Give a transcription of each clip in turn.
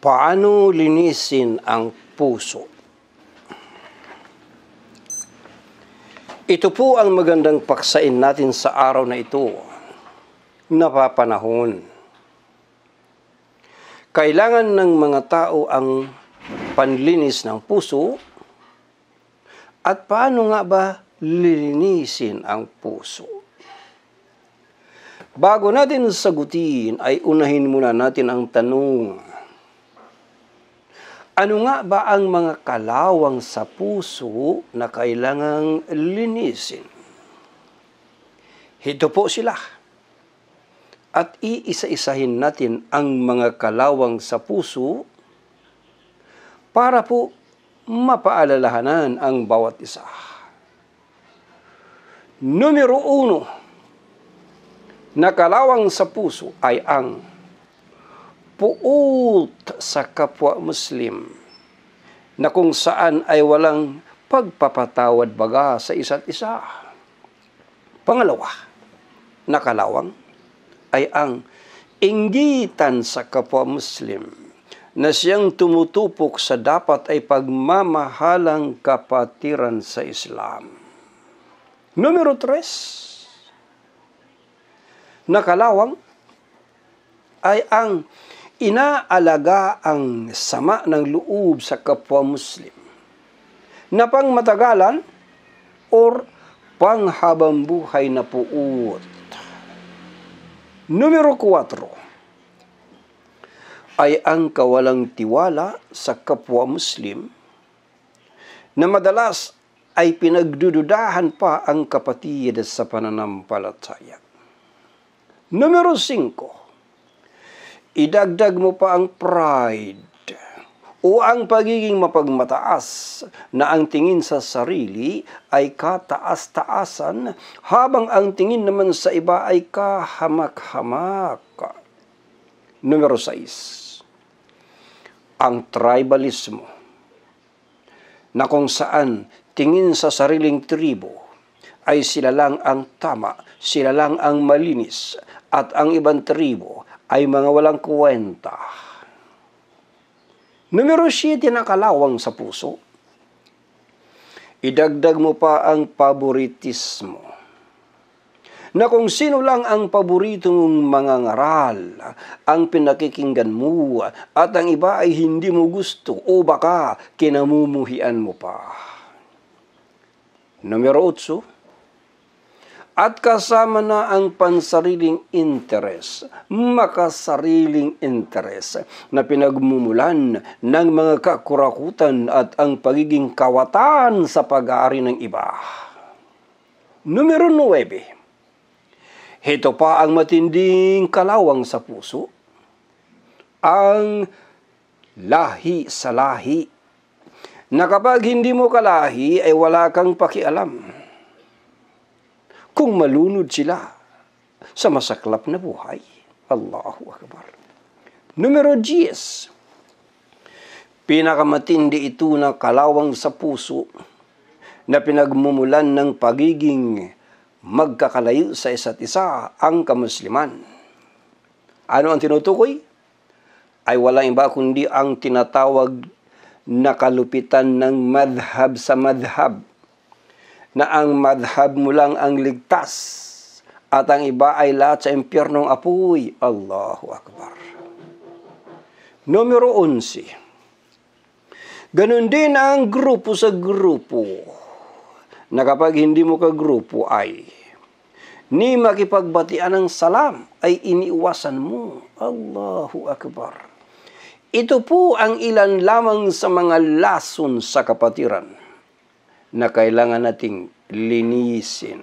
Paano linisin ang puso? Ito po ang magandang paksain natin sa araw na ito. Napapanahon. Kailangan ng mga tao ang panlinis ng puso. At paano nga ba lilinisin ang puso? Bago natin sagutin ay unahin muna natin ang tanong. Ano nga ba ang mga kalawang sa puso na kailangang linisin? Ito po sila. At iisa-isahin natin ang mga kalawang sa puso para po mapaalalahanan ang bawat isa. Numero 1 na kalawang sa puso ay ang puot sa kapwa Muslim na kung saan ay walang pagpapatawad baga sa isa't isa. Pangalawa na kalawang ay ang inggitan sa kapwa Muslim na siyang tumutupok sa dapat ay pagmamahalang kapatiran sa Islam. Numero 3 na kalawang ay ang inaalaga ang sama ng loob sa kapwa Muslim na pangmatagalan or panghabang buhay na puot. Numero 4 ay ang kawalang tiwala sa kapwa Muslim na madalas ay pinagdududahan pa ang kapatid sa pananampalataya. Numero 5, idagdag mo pa ang pride o ang pagiging mapagmataas na ang tingin sa sarili ay kataas-taasan habang ang tingin naman sa iba ay kahamak-hamak. Numero 6, ang tribalismo na kung saan tingin sa sariling tribo ay sila lang ang tama, sila lang ang malinis at ang ibang tribo ay mga walang kwenta. Numero 7 na kalawang sa puso. Idagdag mo pa ang paboritismo. Na kung sino lang ang paborito mong mga ngaral, ang pinakikinggan mo, at ang iba ay hindi mo gusto o baka kinamumuhian mo pa. Numero 8, at kasama na ang pansariling interes, makasariling interes na pinagmumulan ng mga kakurakutan at ang pagiging kawatan sa pag-aari ng iba. Numero 9, ito pa ang matinding kalawang sa puso, ang lahi sa lahi, na kapag hindi mo kalahi ay wala kang pakialam kung malunod sila sa masaklap na buhay. Allahu Akbar. Numero 10, pinakamatindi ito na kalawang sa puso na pinagmumulan ng pagiging magkakalayo sa isa't isa ang kamusliman. Ano ang tinutukoy? Ay walang iba kundi ang tinatawag na kalupitan ng madhab sa madhab, na ang madhab mo lang ang ligtas at ang iba ay lahat sa impyernong apoy. Allahu Akbar. Numero 11, ganun din ang grupo sa grupo, na kapag hindi mo kagrupo ay ni makipagbatian ng salam ay iniiwasan mo. Allahu Akbar. Ito po ang ilan lamang sa mga lason sa kapatiran na kailangan nating linisin.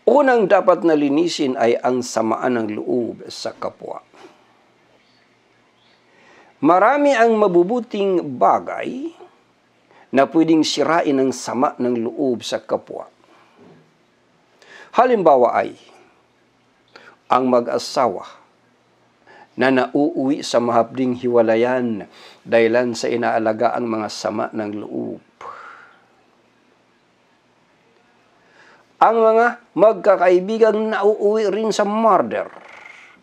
Unang dapat na linisin ay ang samaan ng loob sa kapwa. Marami ang mabubuting bagay na pwedeng sirain ng sama ng loob sa kapwa. Halimbawa ay ang mag-asawa na nauuwi sa mahabding hiwalayan dahilan sa inaalaga ang mga sama ng loob. Ang mga magkakaibigang nauuwi rin sa murder.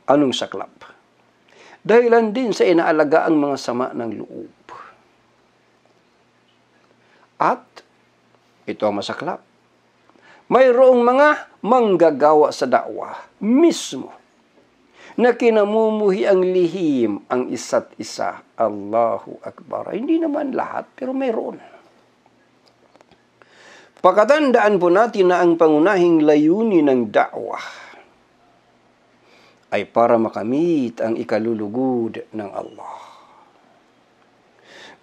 Anong saklap? Dahilan din sa inaalaga ang mga sama ng loob. At, ito ang masaklap, mayroong mga manggagawa sa da'wah mismo na kinamumuhi ang lihim ang isa't isa. Allahu Akbar. Hindi naman lahat, pero mayroon. Pagkatandaan po natin na ang pangunahing layunin ng da'wah ay para makamit ang ikalulugod ng Allah.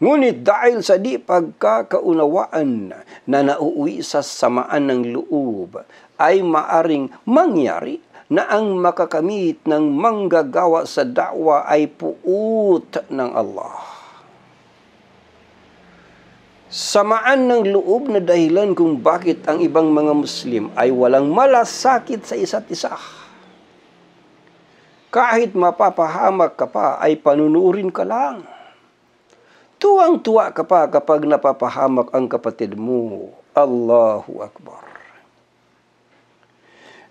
Ngunit dahil sa di pagkakaunawaan na nauuwi sa samaan ng loob, ay maaring mangyari na ang makakamit ng manggagawa sa da'wa ay puot ng Allah. Samaan ng loob na dahilan kung bakit ang ibang mga Muslim ay walang malasakit sa isa't isa. Kahit mapapahamak ka pa, ay panunurin ka lang. Tuwang-tuwa ka pa kapag napapahamak ang kapatid mo. Allahu Akbar.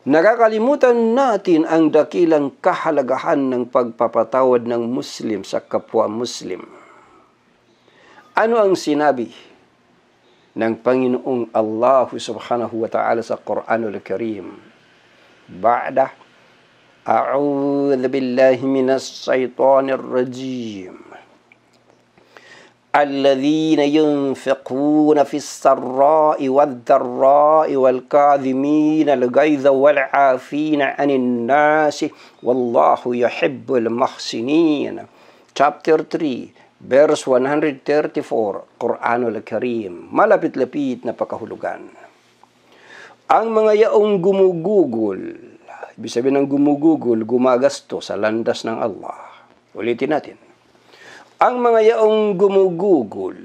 Nakakalimutan natin ang dakilang kahalagahan ng pagpapatawad ng Muslim sa kapwa Muslim. Ano ang sinabi ng Panginoong Allah subhanahu wa ta'ala sa Quranul Karim? Ba'da a'udhu billahi minas shaitanir rajim. الذين ينفقون في السراء والضراء والكاظمين الغيظ والعافين عن الناس والله يحب المحسنين. Chapter 3, verse 134, Quranul Karim. Malapit-lapit na pakahulugan. Ang mga yaong gumugugol, ibig sabihin ng gumugugol, gumagasto sa landas ng Allah. Ulitin natin. Ang mga yaong gumugugol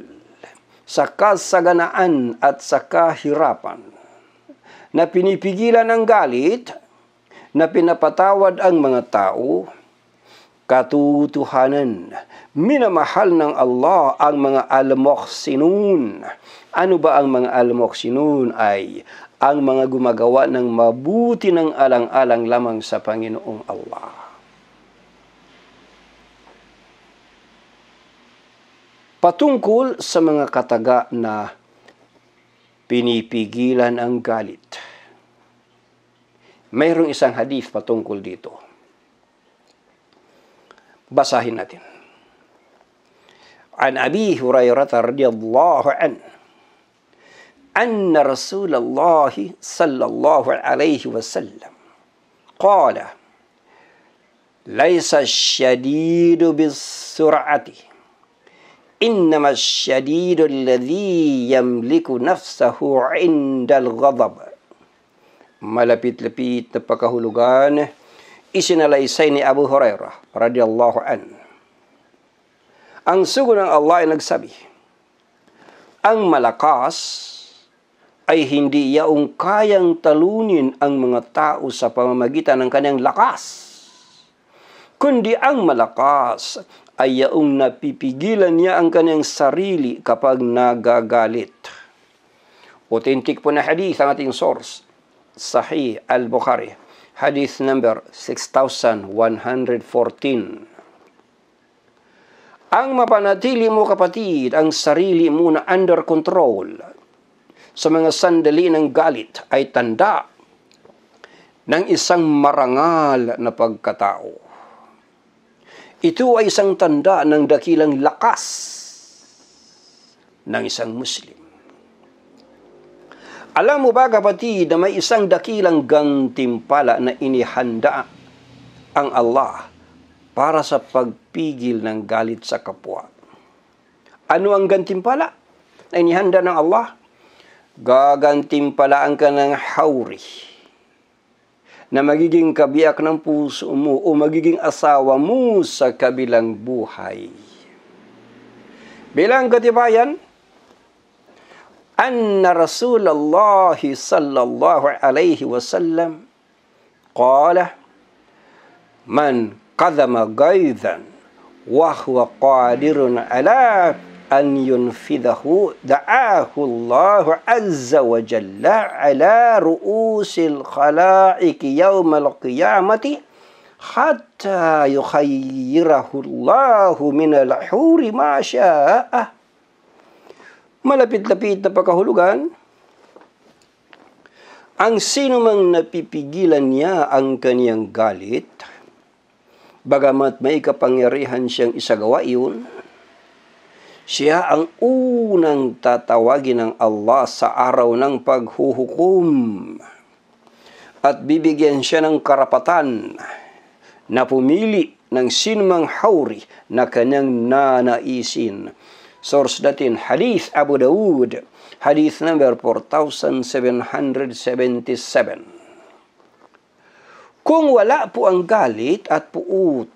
sa kasaganaan at sa kahirapan, na pinipigilan ang galit, na pinapatawad ang mga tao, katotohanan, minamahal ng Allah ang mga al-muhsinun. Ano ba ang mga al-muhsinun? Ay ang mga gumagawa ng mabuti ng alang-alang lamang sa Panginoong Allah. Patungkol sa mga kataga na pinipigilan ang galit. Mayroong isang hadith patungkol dito. Basahin natin. An Abi Hurairah radhiyallahu anhu anna Rasulullah sallallahu alaihi wasallam qala laysa ash-shadidu bis-sur'ati إنما الشديد الذي يملك نفسه عند الغضب. Malapit-lapit na pagkahulugan, isinalaysay ni Abu Hurairah radhiyallahu anhu. Ang sugo ng Allah ay nagsabi, ang malakas ay hindi yaong kayang talunin ang mga tao sa pamamagitan ng kanyang lakas, kundi ang malakas ay yaong napipigilan niya ang kanyang sarili kapag nagagalit. Authentic po na hadith ang ating source, Sahih al-Bukhari, hadith number 6114. Ang mapanatili mo, kapatid, ang sarili mo na under control sa mga sandali ng galit ay tanda ng isang marangal na pagkatao. Ito ay isang tanda ng dakilang lakas ng isang Muslim. Alam mo ba, kapatid, na may isang dakilang gantimpala na inihanda ang Allah para sa pagpigil ng galit sa kapwa? Ano ang gantimpala na inihanda ng Allah? Gagantimpalaan ka ng hawri na magiging kabiyak ng puso mo o magiging asawa mo sa kabilang buhay. Bilang katibayan, anna Rasulullah sallallahu alaihi wasallam qala man qadama ghaidhan wa huwa qadirun ala an yunfidhahu da'ahu Allah azza wa jalla ala ru'usil khalaiqi yawmal qiyamati hatta yukhayyirahu Allahu minal huri ma syaa. Malapit-lapit na pagkahulugan, ang sino mang napipigilan niya ang kaniyang galit, bagamat may kapangyarihan siyang isagawa iyon, siya ang unang tatawagin ng Allah sa araw ng paghuhukom at bibigyan siya ng karapatan na pumili ng sinumang hawri na kanyang nanaisin. Source natin, Hadith Abu Dawud, Hadith number 4777. Kung wala po ang galit at puot,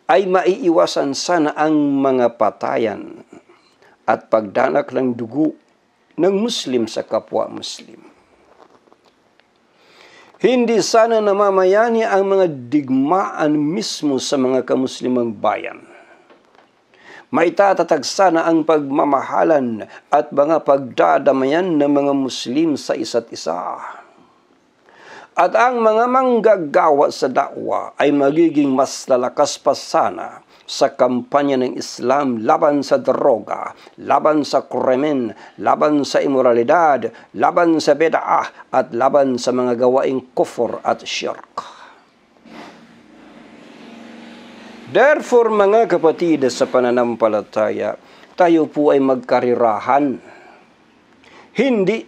ay maiiwasan sana ang mga patayan at pagdanak ng dugo ng Muslim sa kapwa Muslim. Hindi sana namamayani ang mga digmaan mismo sa mga kamuslimang bayan. Maitatatag sana ang pagmamahalan at mga pagdadamayan ng mga Muslim sa isa't isa. At ang mga manggagawa sa dakwa ay magiging mas lalakas pa sana sa kampanya ng Islam laban sa droga, laban sa krimen, laban sa imoralidad, laban sa bid'ah, at laban sa mga gawaing kufur at syirk. Therefore, mga kapatid sa pananampalataya, tayo po ay magkarirahan. Hindi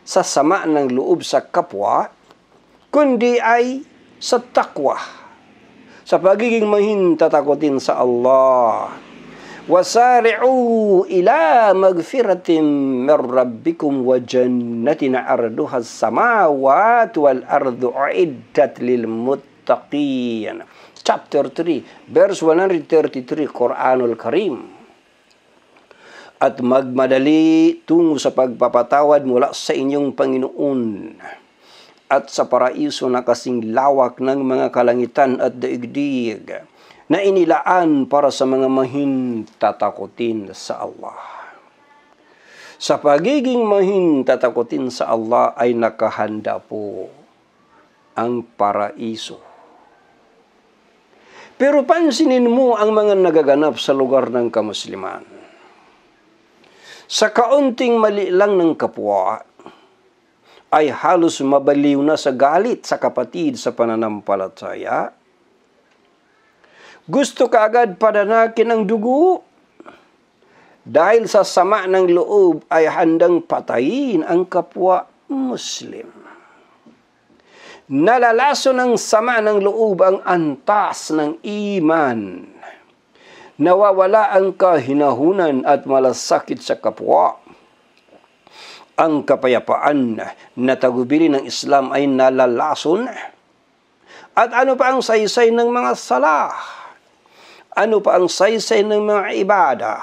sa sama ng loob sa kapwa, kundi ay sa takwa, sa pagiging mahintatakotin sa Allah. Wasari'u ila magfiratin min rabbikum wa jannatin arduha as-samawati wal ardu uiddat lil muttaqin. Chapter 3, verse 133, Quranul Karim. At magmadali tungo sa pagpapatawad mula sa inyong Panginoon at sa paraiso na kasing lawak ng mga kalangitan at daigdig na inilaan para sa mga mahintatakotin sa Allah. Sa pagiging mahintatakotin sa Allah ay nakahanda po ang paraiso. Pero pansinin mo ang mga nagaganap sa lugar ng kamusliman. Sa kaunting mali lang ng kapwa, ay halos mabaliw na sa galit sa kapatid sa pananampalataya. Gusto kaagad padanakin ang dugo. Dahil sa sama ng loob ay handang patayin ang kapwa Muslim. Nalalaso ng sama ng loob ang antas ng iman. Nawawala ang kahinahunan at malasakit sa kapwa. Ang kapayapaan na tagubilin ng Islam ay nalalason. At ano pa ang saysay ng mga salah? Ano pa ang saysay ng mga ibadah?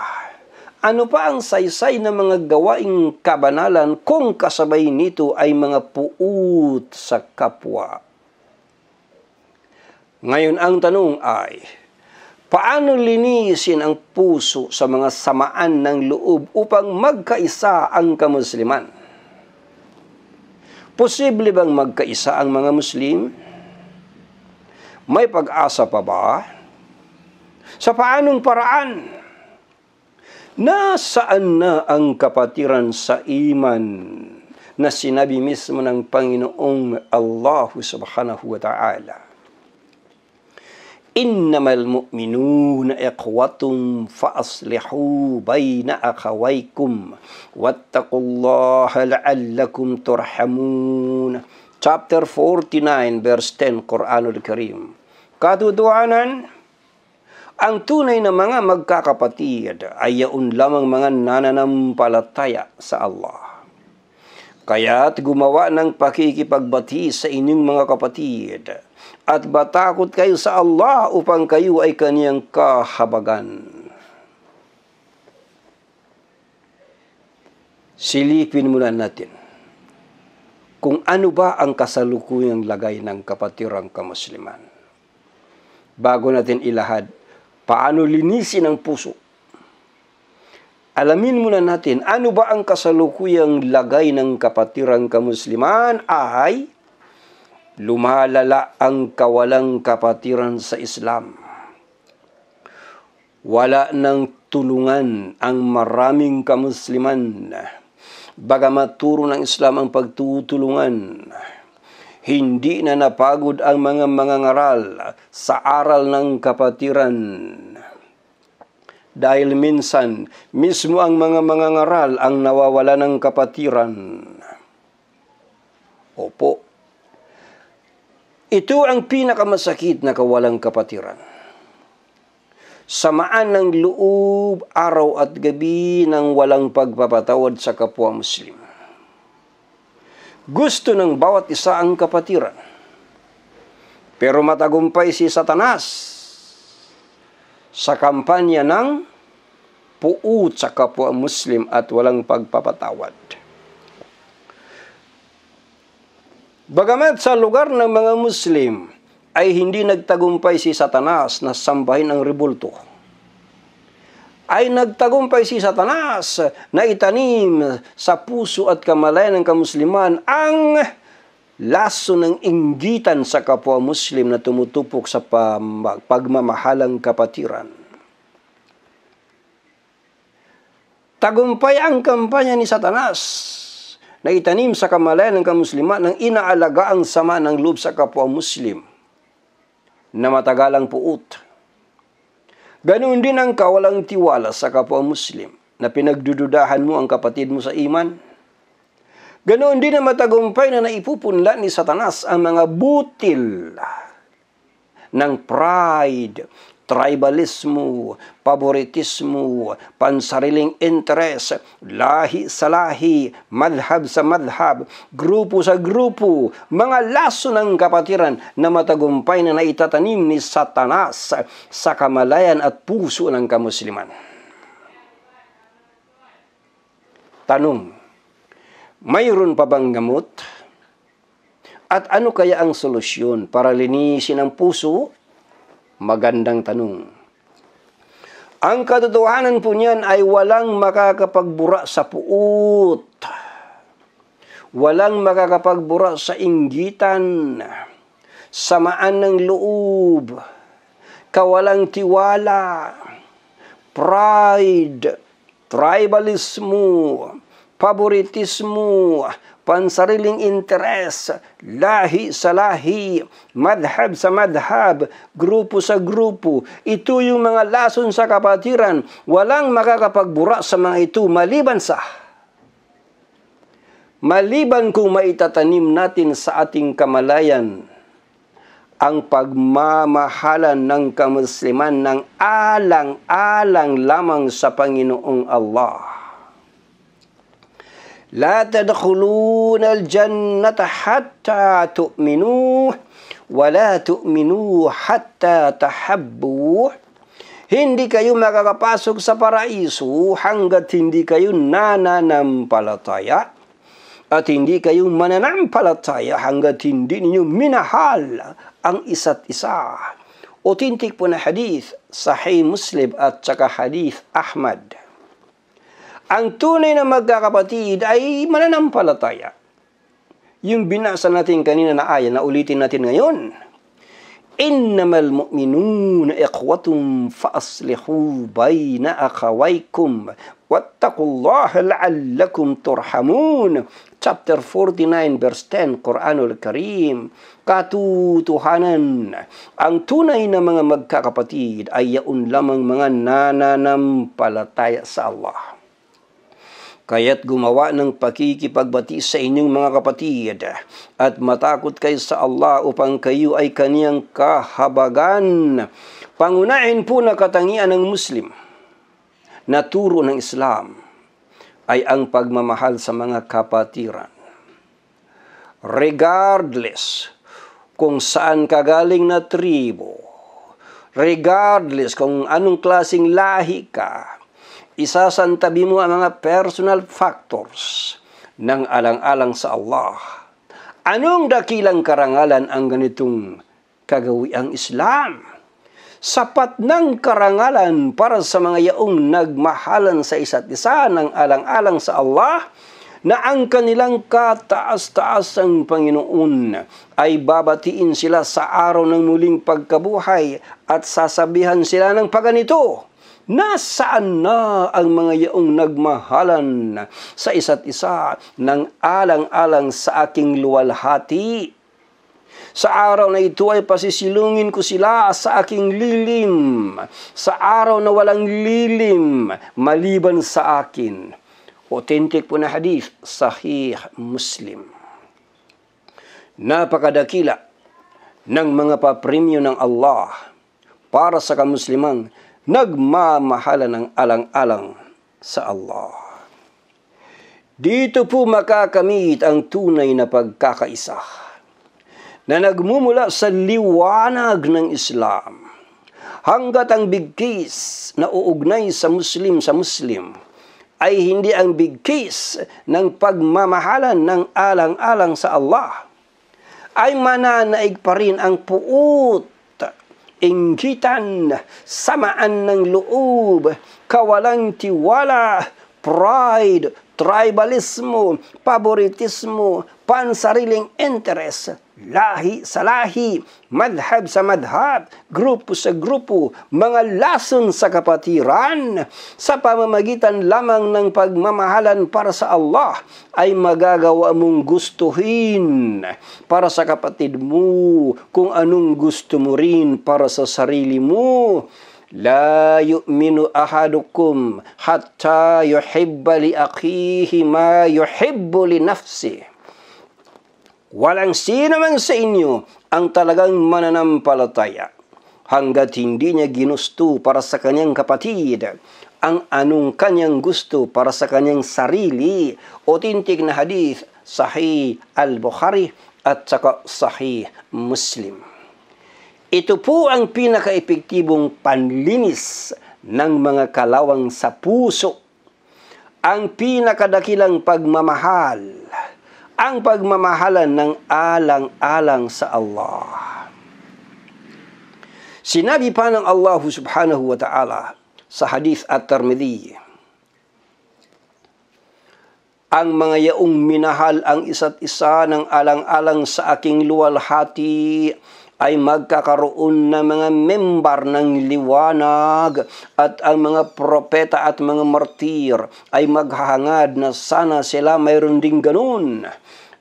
Ano pa ang saysay ng mga gawaing kabanalan kung kasabay nito ay mga puut sa kapwa? Ngayon ang tanong ay, paano linisin ang puso sa mga samaan ng loob upang magkaisa ang kamusliman? Posible bang magkaisa ang mga Muslim? May pag-asa pa ba? Sa paanong paraan? Nasaan na ang kapatiran sa iman na sinabi mismo ng Panginoong Allah subhanahu wa ta'ala? Innamal mu'minuna ikhwatum fa-aslihu bayna akhawaykum wattaqullaha la'allakum turhamun. Chapter 49, verse 10, Quranul Karim. Katutuhanan, ang tunay na mga magkakapatid ay yaon lamang mga nananampalataya sa Allah. Kaya't gumawa ng pakikipagbati sa inyong mga kapatid at batakot kayo sa Allah upang kayo ay kaniyang kahabagan. Silipin muna natin kung ano ba ang kasalukuyang lagay ng kapatirang kamusliman. Bago natin ilahad, paano linisin ang puso? Alamin muna natin, ano ba ang kasalukuyang lagay ng kapatirang kamusliman ay lumalala ang kawalang kapatiran sa Islam. Wala nang tulungan ang maraming kamusliman. Bagamat turo ng Islam ang pagtutulungan, hindi na napagod ang mga mangangaral sa aral ng kapatiran. Dahil minsan, mismo ang mga mangangaral ang nawawala ng kapatiran. Opo, ito ang pinakamasakit na kawalang kapatiran. Samaan ng loob, araw at gabi ng walang pagpapatawad sa kapwa Muslim. Gusto ng bawat isa ang kapatiran. Pero matagumpay si Satanas sa kampanya ng puot sa kapwa Muslim at walang pagpapatawad. Bagamat sa lugar ng mga Muslim ay hindi nagtagumpay si Satanas na sambahin ang rebulto, ay nagtagumpay si Satanas na itanim sa puso at kamalayan ng kamusliman ang laso ng inggitan sa kapwa Muslim na tumutupok sa pagmamahalang kapatiran. Tagumpay ang kampanya ni Satanas na itanim sa kamalayan ng kamusliman ng inaalaga ang sama ng loob sa kapwa Muslim na matagalang puot. Ganoon din ang kawalang tiwala sa kapwa Muslim na pinagdududahan mo ang kapatid mo sa iman. Ganoon din ang matagumpay na naipupunla ni Satanas ang mga butil ng pride, tribalismo, favoritismo, pansariling interes, lahi sa lahi, madhab sa madhab, grupo sa grupo, mga laso ng kapatiran na matagumpay na naitatanim ni Satanas sa kamalayan at puso ng kamusliman. Tanong, mayroon pa bang gamot? At ano kaya ang solusyon para linisin ang puso? Magandang tanong. Ang katotohanan po niyan ay walang makakapagbura sa puot. Walang makakapagbura sa inggitan, samaan ng loob, kawalang tiwala, pride, tribalismo, favoritismo, pansariling interes, lahi sa lahi, madhab sa madhab, grupo sa grupo. Ito yung mga lason sa kapatiran. Walang makakapagbura sa mga ito maliban kung maitatanim natin sa ating kamalayan ang pagmamahalan ng kamusliman ng alang-alang lamang sa Panginoong Allah. لا تدخلون الجنة حتى تؤمنوا ولا تؤمنوا حتى تحبوا. Hindi kayo makakapasok sa paraiso hanggat hindi kayo nananampalataya at hindi kayo mananampalataya hanggat hindi ninyo minahal ang isa't isa. Authentic po na hadith, Sahih Muslim at saka hadith Ahmad. Ang tunay na magkakapatid ay mananampalataya. Yung binasa natin kanina na aya, na ulitin natin ngayon. Innamal mu'minuna ikhwatum fa-aslihu bayna akhawaykum wattaqullaha la'allakum turhamun. Chapter 49 verse 10, Quranul Karim. Katotohanan, ang tunay na mga magkakapatid ay yaon lamang mga nananampalataya sa Allah. Kaya't gumawa ng pakikipagbati sa inyong mga kapatid at matakot kayo sa Allah upang kayo ay kaniyang kahabagan. Pangunahin po na katangian ng Muslim na turo ng Islam ay ang pagmamahal sa mga kapatiran. Regardless kung saan kagaling na tribo, regardless kung anong klaseng lahi ka, isasantabi mo ang mga personal factors ng alang-alang sa Allah. Anong dakilang karangalan ang ganitong kagawiang Islam? Sapat ng karangalan para sa mga yaong nagmahalan sa isa't isa ng alang-alang sa Allah na ang kanilang kataas-taasang Panginoon ay babatiin sila sa araw ng muling pagkabuhay at sasabihan sila ng paganito, nasaan na ang mga yaong nagmahalan sa isa't isa ng alang-alang sa aking luwalhati? Sa araw na ito ay pasisilungin ko sila sa aking lilim, sa araw na walang lilim maliban sa akin. Authentic po na hadith, Sahih Muslim. Napakadakila ng mga papremyo ng Allah para sa kamuslimang nagmamahala ng alang-alang sa Allah. Dito po makakamit ang tunay na pagkakaisa na nagmumula sa liwanag ng Islam hanggat ang bigkis na uugnay sa Muslim ay hindi ang bigkis ng pagmamahalan ng alang-alang sa Allah, ay mananaig pa rin ang puot, inggitan, samaan ng loob, kawalang tiwala, pride, tribalismo, favoritismo, pansariling interest, lahi sa lahi, madhab sa madhab, grupo sa grupo, mga lason sa kapatiran, sa pamamagitan lamang ng pagmamahalan para sa Allah, ay magagawa mong gustuhin para sa kapatid mo kung anong gusto mo rin para sa sarili mo. La yu'minu ahadukum hatta yuhibba li akhihi ma yuhibbu li nafsihi. Walang sino man sa inyo ang talagang mananampalataya hanggat hindi niya ginusto para sa kanyang kapatid ang anong kanyang gusto para sa kanyang sarili. Authentic na hadith, Sahih Al-Bukhari at saka Sahih Muslim. Ito po ang pinaka-epektibong panlinis ng mga kalawang sa puso. Ang pinakadakilang pagmamahal, ang pagmamahalan ng alang-alang sa Allah. Sinabi pa ng Allah subhanahu wa ta'ala sa hadith at-Tirmidhi, ang mga yaong minahal ang isa't isa ng alang-alang sa aking luwalhati ay magkakaroon ng mga member ng liwanag, at ang mga propeta at mga martir ay maghahangad na sana sila mayroon ding ganun.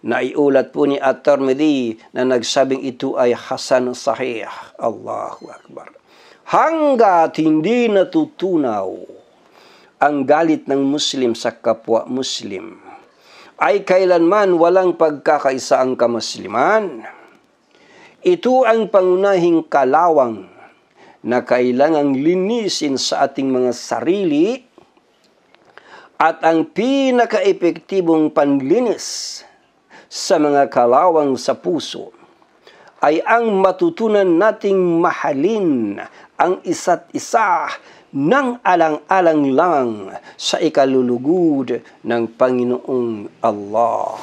Naiulat po ni At-Tirmidhi na nagsabing ito ay Hasan Sahih. Allahu Akbar. Hanggat hindi natutunaw ang galit ng Muslim sa kapwa Muslim, ay kailanman walang pagkakaisa ang kamusliman. Ito ang pangunahing kalawang na kailangang linisin sa ating mga sarili, at ang pinaka-epektibong panlinis sa mga kalawang sa puso ay ang matutunan nating mahalin ang isa't isa ng alang-alang lang sa ikalulugod ng Panginoong Allah.